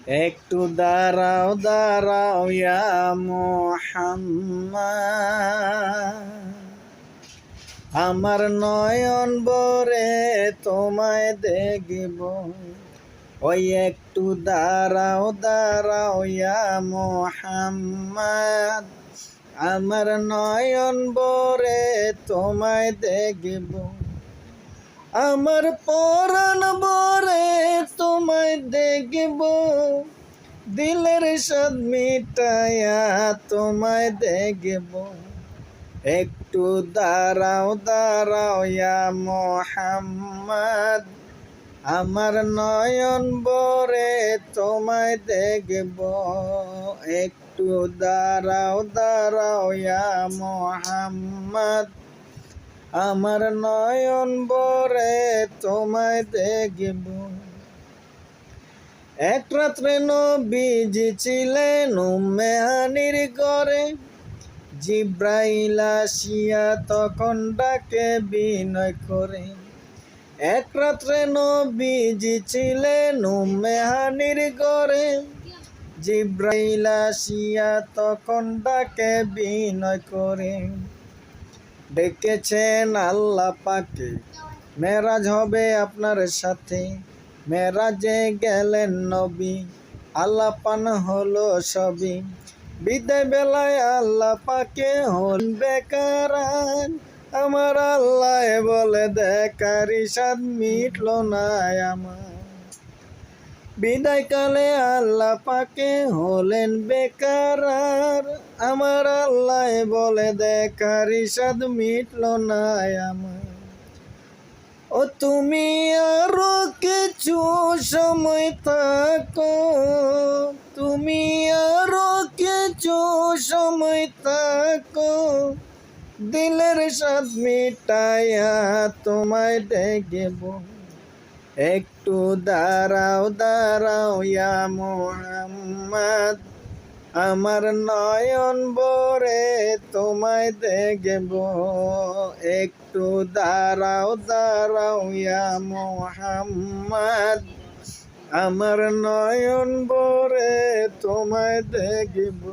একটু দাঁড়াও দাঁড়াও ইয়া মুহাম্মদ, আমার নয়ন ভরে তোমায় দেখব। ওই একটু দাঁড়াও দাঁড়াও ইয়া মুহাম্মদ, আমার নয়ন ভরে তোমায় দেখব। আমার পরাণ ভরে তোমায় দেখব, দিলের স্বাদ মিটায়া তোমায় দেখব। একটু দাঁড়াও দাঁড়াও ইয়া মুহাম্মদ, আমার নয়ন ভরে তোমায় দেখব। একটু দাঁড়াও দাঁড়াও ইয়া মুহাম্মদ, আমার নয়ন ভরে তোমায় দেখব। এক রাত্রে নবীজি ছিলেন উম্মে হানির ঘরে, জিব্রাইল আসিয়া তখন ডাকে বিনয় করে। এক রাত্রে নবীজি ছিলেন উম্মে হানির ঘরে, জিব্রাইল আসিয়া তখন ডাকে বিনয় করে। ডেকেছেন আল্লাহ পাকে, মেরাজ হবে আপনার সাথে। মেরাজে গেলেন নবী, আল্লাহ পান হলো সবই। বিদায় বেলায় আল্লাহ পাকে হন বেকারান, আমার আল্লাহ বলে দেখার ইশাদ মিটল না আমার। বিদায় কালে আল্লাহ পাকে হলেন বেকারার, আমার আল্লাহ বলে দেখার ইশাদ মিটল না আমার। ও তুমি আরো কিছু সময় থাকো, তুমি আরো কিছু সময় থাকো, দিলের স্বাদ মিটায়া তোমায় দেখব। একটু দাঁড়াও দাঁড়াও ইয়া মুহাম্মদ, আমার নয়ন ভরে তোমায় দেখব। একটু দাঁড়াও দাঁড়াও ইয়া মুহাম্মদ, আমার নয়ন ভরে তোমায় দেখব।